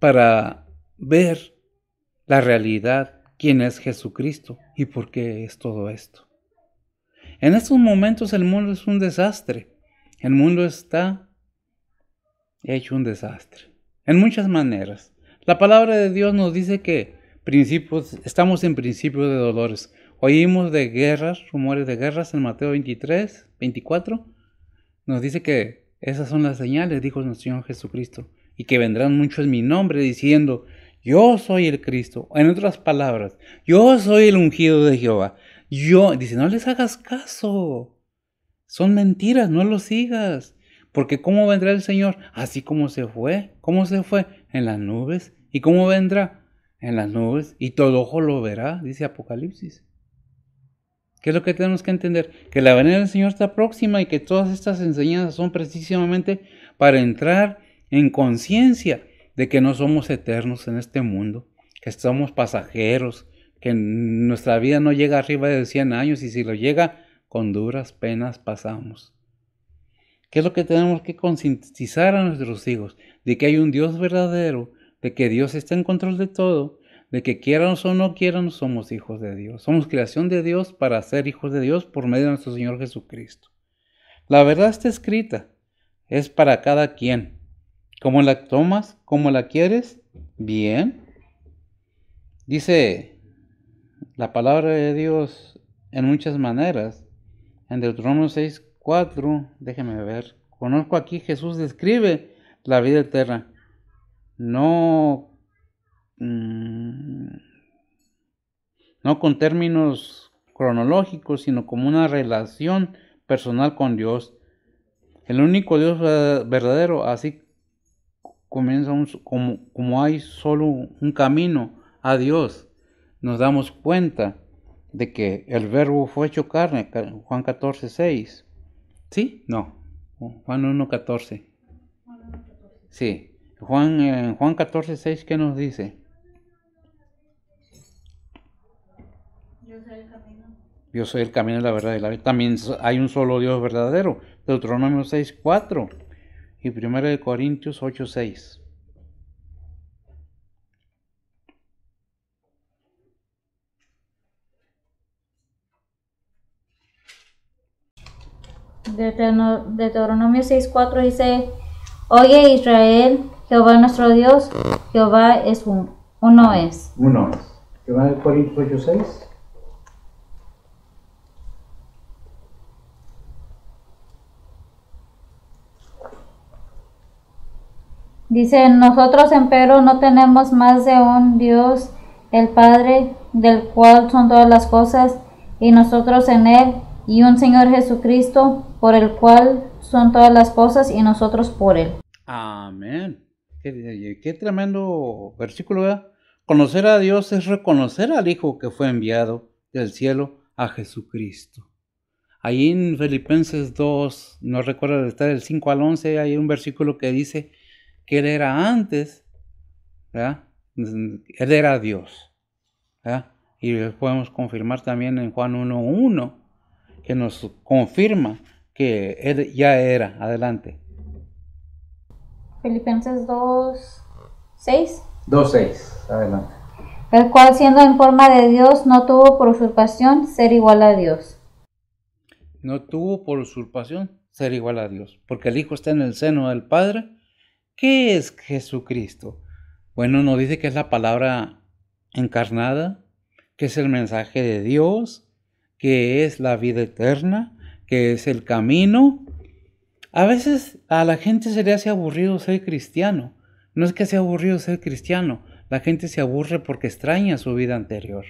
para ver la realidad, quién es Jesucristo y por qué es todo esto. En estos momentos el mundo es un desastre. El mundo está hecho un desastre. En muchas maneras. La palabra de Dios nos dice que estamos en principios de dolores. Oímos de guerras, rumores de guerras en Mateo 23, 24. Nos dice que esas son las señales, dijo nuestro Señor Jesucristo, y que vendrán muchos en mi nombre diciendo, yo soy el Cristo. En otras palabras, yo soy el ungido de Jehová. Dice, no les hagas caso. Son mentiras, no los sigas. Porque ¿cómo vendrá el Señor? Así como se fue. ¿Cómo se fue? En las nubes. ¿Y cómo vendrá? En las nubes. Y todo ojo lo verá, dice Apocalipsis. ¿Qué es lo que tenemos que entender? Que la venida del Señor está próxima y que todas estas enseñanzas son precisamente para entrar en conciencia de que no somos eternos en este mundo, que somos pasajeros, que nuestra vida no llega arriba de 100 años y si lo llega, con duras penas pasamos. ¿Qué es lo que tenemos que concientizar a nuestros hijos? De que hay un Dios verdadero, de que Dios está en control de todo, de que quieramos o no quieramos, somos hijos de Dios. Somos creación de Dios para ser hijos de Dios por medio de nuestro Señor Jesucristo. La verdad está escrita, es para cada quien. ¿Cómo la tomas? ¿Cómo la quieres? Bien. Dice la palabra de Dios en muchas maneras. En Deuteronomio 6:4, déjeme ver. Conozco aquí, Jesús describe la vida eterna. No con términos cronológicos, sino como una relación personal con Dios. El único Dios verdadero, así comienza como hay solo un camino a Dios. Nos damos cuenta de que el verbo fue hecho carne, Juan 14:6. ¿Sí? No, Juan 1:14. Sí, Juan 14:6, ¿qué nos dice? Yo soy el camino, la verdad y la vida. También hay un solo Dios verdadero. Deuteronomio 6:4 y 1 Corintios 8:6. Deuteronomio 6:4 dice, oye Israel, Jehová nuestro Dios, Jehová es uno es. Uno es. 1 Corintios 8:6. Dice, nosotros empero no tenemos más de un Dios, el Padre, del cual son todas las cosas, y nosotros en él, y un Señor Jesucristo, por el cual son todas las cosas, y nosotros por él. Amén. Qué tremendo versículo, ¿verdad? Conocer a Dios es reconocer al Hijo que fue enviado del cielo a Jesucristo. Ahí en Filipenses 2, no recuerdo, está del 5 al 11, hay un versículo que dice que Él era antes, ¿verdad? Él era Dios, ¿verdad? Y podemos confirmar también en Juan 1:1, que nos confirma que Él ya era. Adelante. Filipenses 2:6. 2:6, adelante. El cual siendo en forma de Dios no tuvo por usurpación ser igual a Dios. No tuvo por usurpación ser igual a Dios, porque el Hijo está en el seno del Padre. ¿Qué es Jesucristo? Bueno, nos dice que es la palabra encarnada, que es el mensaje de Dios, que es la vida eterna, que es el camino. A veces a la gente se le hace aburrido ser cristiano. No es que sea aburrido ser cristiano, la gente se aburre porque extraña su vida anterior,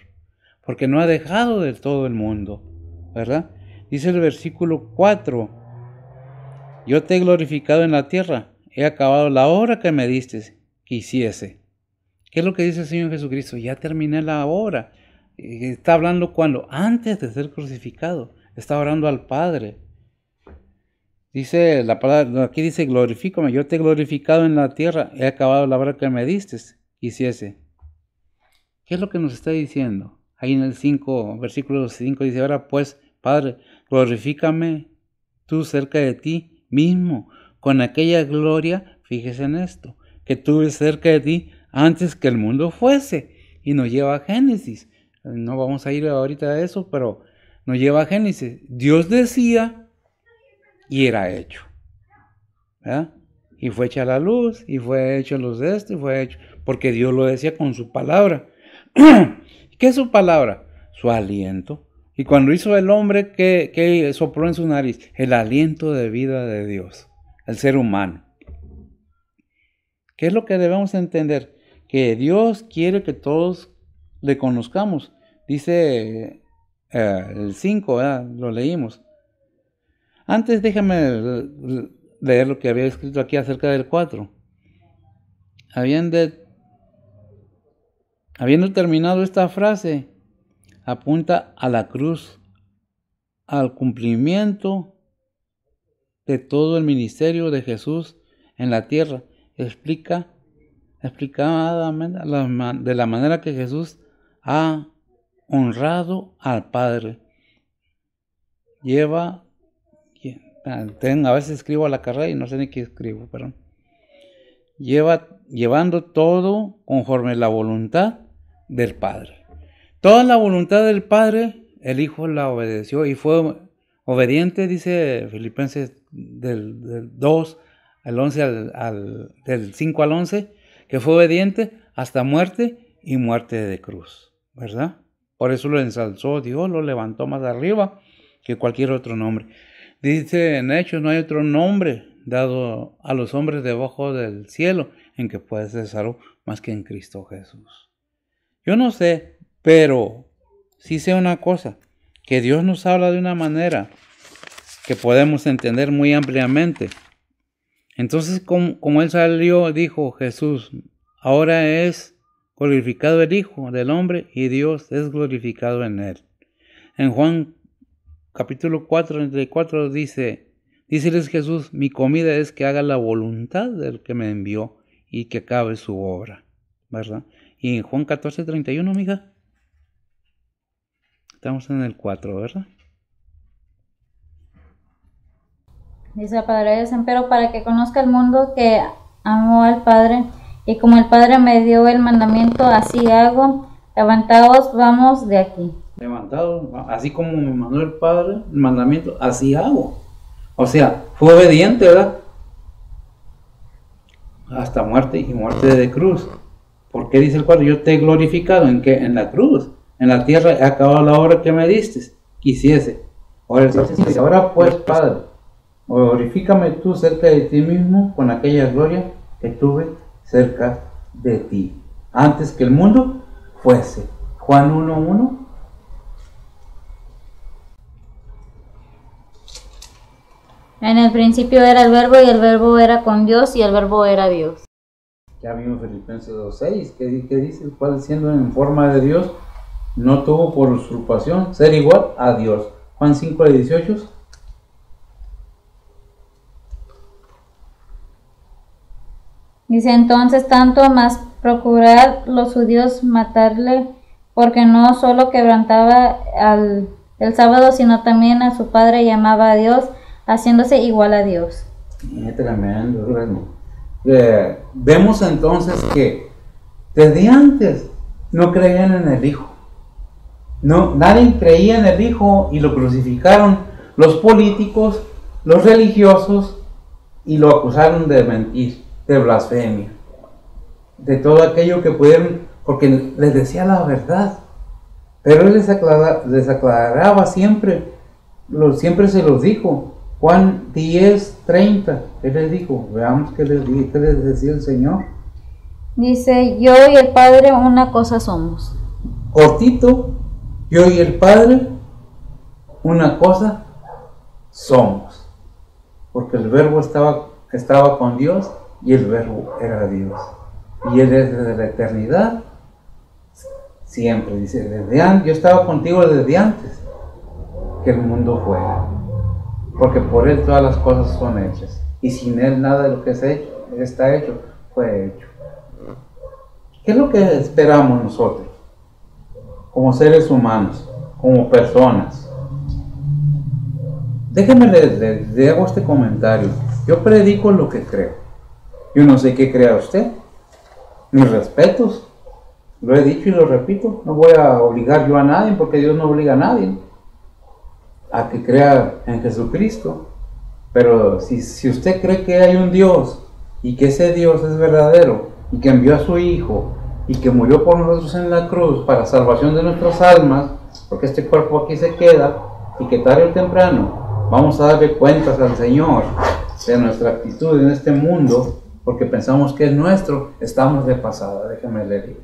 porque no ha dejado del todo el mundo, ¿verdad? Dice el versículo 4, yo te he glorificado en la tierra, he acabado la obra que me diste que hiciese. ¿Qué es lo que dice el Señor Jesucristo? Ya terminé la obra. Está hablando cuando, antes de ser crucificado, está orando al Padre. Dice la palabra, aquí dice glorifícame, yo te he glorificado en la tierra, he acabado la obra que me diste, hiciese. ¿Qué es lo que nos está diciendo? Ahí en el 5, versículo 5 dice, ahora pues, Padre, glorifícame tú cerca de ti mismo, con aquella gloria, fíjese en esto, que tuve cerca de ti antes que el mundo fuese. Y nos lleva a Génesis. No vamos a ir ahorita a eso, pero nos lleva a Génesis. Dios decía y era hecho. ¿Verdad? Y fue hecha la luz, y fue hecho los de esto, y fue hecho, porque Dios lo decía con su palabra. ¿Qué es su palabra? Su aliento. Y cuando hizo el hombre, ¿qué sopló en su nariz? El aliento de vida de Dios, el ser humano. ¿Qué es lo que debemos entender? Que Dios quiere que todos le conozcamos. Dice el 5, ¿verdad? Lo leímos. Antes déjame leer lo que había escrito aquí acerca del 4. Habiendo terminado esta frase, apunta a la cruz, al cumplimiento de todo el ministerio de Jesús en la tierra. Explicadamente de la manera que Jesús ha honrado al Padre. A veces escribo a la carrera y no sé ni qué escribo, perdón. Llevando todo conforme la voluntad del Padre. Toda la voluntad del Padre, el Hijo la obedeció y fue obediente, dice Filipenses del 2 al 11, del 5 al 11, que fue obediente hasta muerte y muerte de cruz, ¿verdad? Por eso lo ensalzó Dios, lo levantó más arriba que cualquier otro nombre. Dice en Hechos, no hay otro nombre dado a los hombres debajo del cielo en que pueda ser salvo más que en Cristo Jesús. Yo no sé, pero sí sé una cosa, que Dios nos habla de una manera que podemos entender muy ampliamente. Entonces, como Él salió, dijo Jesús, ahora es glorificado el Hijo del Hombre y Dios es glorificado en Él. En Juan capítulo 4, 34 díceles Jesús, mi comida es que haga la voluntad del que me envió y que acabe su obra, ¿verdad? Y en Juan 14, 31, mija. Estamos en el 4, ¿verdad? Dice la palabra de Dios, pero para que conozca el mundo que amo al Padre, y como el Padre me dio el mandamiento, así hago, levantaos, vamos de aquí. Levantaos, así como me mandó el Padre, el mandamiento, así hago. O sea, fue obediente, ¿verdad? Hasta muerte y muerte de cruz. ¿Por qué dice el Padre? Yo te he glorificado, ¿en qué? En la cruz. En la tierra he acabado la obra que me diste, quisiese. Ahora pues, Padre, glorifícame tú cerca de ti mismo con aquella gloria que tuve cerca de ti, antes que el mundo fuese. Juan 1:1. En el principio era el Verbo, y el Verbo era con Dios, y el Verbo era Dios. Ya vimos Filipenses 2:6, que dice, el cual siendo en forma de Dios, no tuvo por usurpación ser igual a Dios. Juan 5:18. Dice entonces, tanto más procurar los judíos matarle, porque no solo quebrantaba el sábado, sino también a su Padre llamaba a Dios, haciéndose igual a Dios. Tremendo. Vemos entonces que desde antes no creían en el Hijo. No, nadie creía en el Hijo y lo crucificaron los políticos, los religiosos, y lo acusaron de mentir, de blasfemia, de todo aquello que pudieron, porque les decía la verdad, pero Él les aclaraba siempre se los dijo. Juan 10:30, Él les dijo, veamos qué les decía el Señor. Dice, yo y el Padre una cosa somos. Cortito, yo y el Padre una cosa somos, porque el Verbo estaba con Dios y el Verbo era Dios, y Él es desde la eternidad siempre. Dice, desde antes, yo estaba contigo desde antes que el mundo fuera, porque por Él todas las cosas son hechas, y sin Él nada de lo que está hecho fue hecho. ¿Qué es lo que esperamos nosotros como seres humanos, como personas? Déjenme le hago este comentario. Yo predico lo que creo. Yo no sé qué crea usted, Mis respetos. Lo he dicho y lo repito. No voy a obligar yo a nadie, porque Dios no obliga a nadie a que crea en Jesucristo. Pero si usted cree que hay un Dios y que ese Dios es verdadero y que envió a su Hijo y que murió por nosotros en la cruz para salvación de nuestras almas, porque este cuerpo aquí se queda y que tarde o temprano vamos a darle cuentas al Señor de nuestra actitud en este mundo, porque pensamos que es nuestro, estamos de pasada, déjeme le digo.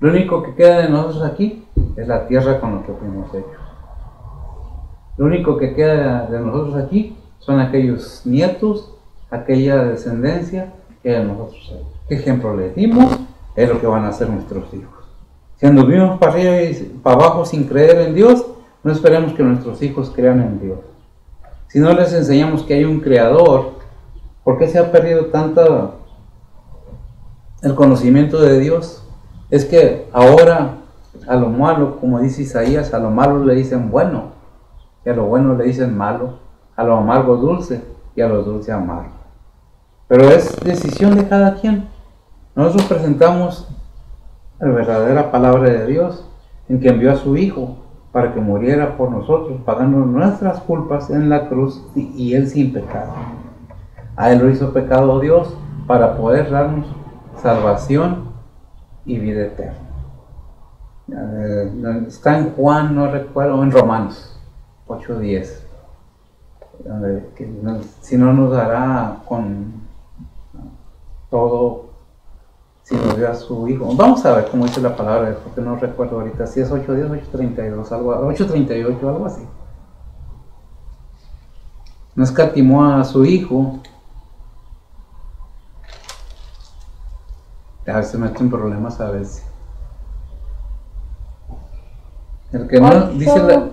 Lo único que queda de nosotros aquí es la tierra con lo que fuimos hechos. Lo único que queda de nosotros aquí son aquellos nietos, aquella descendencia que de nosotros somos. ¿Qué ejemplo les dimos? Es lo que van a hacer nuestros hijos. Si anduvimos para arriba y para abajo sin creer en Dios, no esperemos que nuestros hijos crean en Dios. Si no les enseñamos que hay un Creador, ¿por qué se ha perdido tanto el conocimiento de Dios? Es que ahora a lo malo, como dice Isaías, a lo malo le dicen bueno, y a lo bueno le dicen malo, a lo amargo dulce, y a lo dulce amargo. Pero es decisión de cada quien. Nosotros presentamos la verdadera palabra de Dios, en que envió a su Hijo para que muriera por nosotros, pagando nuestras culpas en la cruz, y Él sin pecado. A Él lo hizo pecado Dios para poder darnos salvación y vida eterna. Está en Juan, no recuerdo, en Romanos 8:10. Si no nos dará con todo, si nos dio a su Hijo. Vamos a ver cómo dice la palabra, porque no recuerdo ahorita si es 8:10, 8:32, 8:38, algo así. No escatimó a su Hijo. A veces se meten problemas a veces. El que no dice la...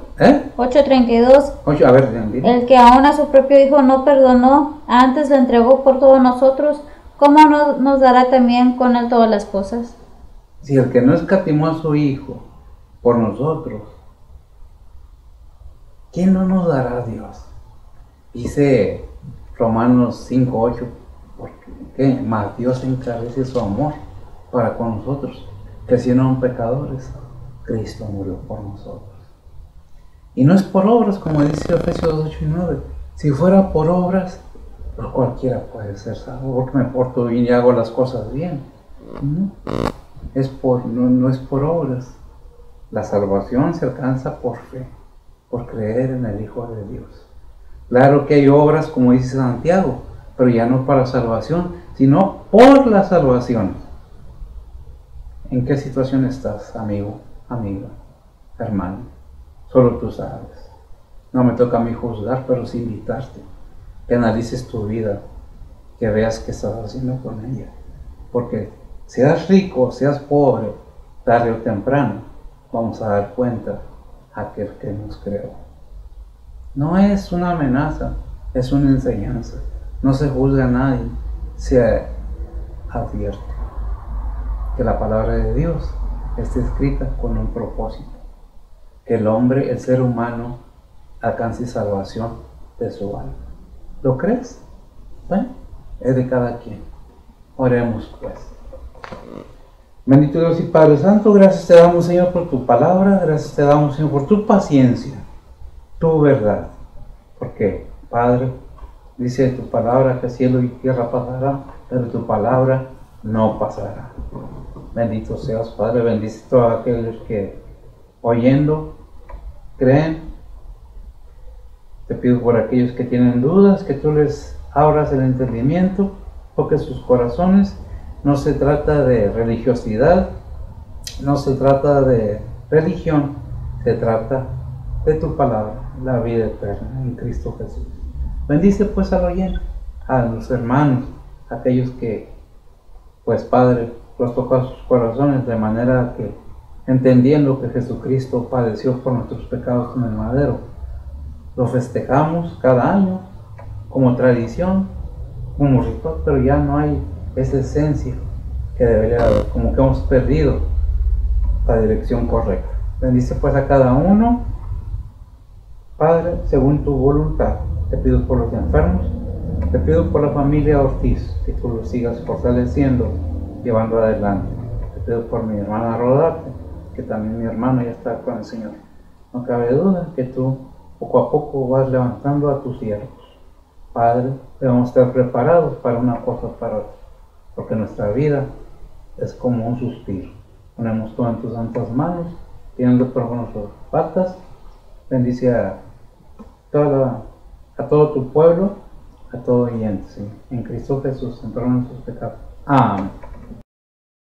8:32. A ver, bien. El que aún a su propio Hijo no perdonó, antes lo entregó por todos nosotros, ¿cómo no nos dará también con Él todas las cosas? Si el que no escatimó a su Hijo por nosotros, ¿quién no nos dará a Dios? Dice Romanos 5:8, porque más Dios encarece su amor para con nosotros, que siendo aún pecadores, Cristo murió por nosotros. Y no es por obras, como dice Efesios 8:9. Si fuera por obras, pues cualquiera puede ser salvo, porque me porto bien y hago las cosas bien. No es por obras. La salvación se alcanza por fe, por creer en el Hijo de Dios. Claro que hay obras, como dice Santiago, pero ya no para salvación, sino por la salvación. ¿En qué situación estás, amigo, amiga, hermano? Solo tú sabes. No me toca a mí juzgar, pero sí invitarte, que analices tu vida, que veas qué estás haciendo con ella. Porque seas rico, seas pobre, tarde o temprano, vamos a dar cuenta a aquel que nos creó. No es una amenaza, es una enseñanza. No se juzga a nadie, se advierte que la palabra de Dios está escrita con un propósito. Que el hombre, el ser humano, alcance salvación de su alma. ¿Lo crees? Bueno, es de cada quien. Oremos pues. Bendito Dios y Padre Santo, gracias te damos, Señor, por tu palabra, gracias te damos, Señor, por tu paciencia, tu verdad. Porque, Padre, dice tu palabra que cielo y tierra pasarán, pero tu palabra no pasará. Bendito seas, Padre, bendice a todos aquellos que oyendo, creen. Te pido por aquellos que tienen dudas, que tú les abras el entendimiento, toque sus corazones. No se trata de religiosidad, no se trata de religión, se trata de tu palabra, la vida eterna en Cristo Jesús. Bendice pues al oyente, a los hermanos, aquellos que, pues Padre, los toca a sus corazones de manera que, entendiendo que Jesucristo padeció por nuestros pecados en el madero, lo festejamos cada año como tradición, como ritual, pero ya no hay esa esencia que debería haber, como que hemos perdido la dirección correcta. Bendice pues a cada uno, Padre, según tu voluntad. Te pido por los enfermos, te pido por la familia Ortiz, que tú los sigas fortaleciendo llevando adelante. Te pido por mi hermana Rodarte, que también mi hermana ya está con el Señor. No cabe duda que tú poco a poco vas levantando a tus siervos. Padre, debemos estar preparados para una cosa o para otra, porque nuestra vida es como un suspiro. Ponemos todo en tus santas manos, tienendo por nuestras patas. Bendice a todo tu pueblo, a todo oyente, ¿sí? En Cristo Jesús, en perdón de sus pecados. Amén.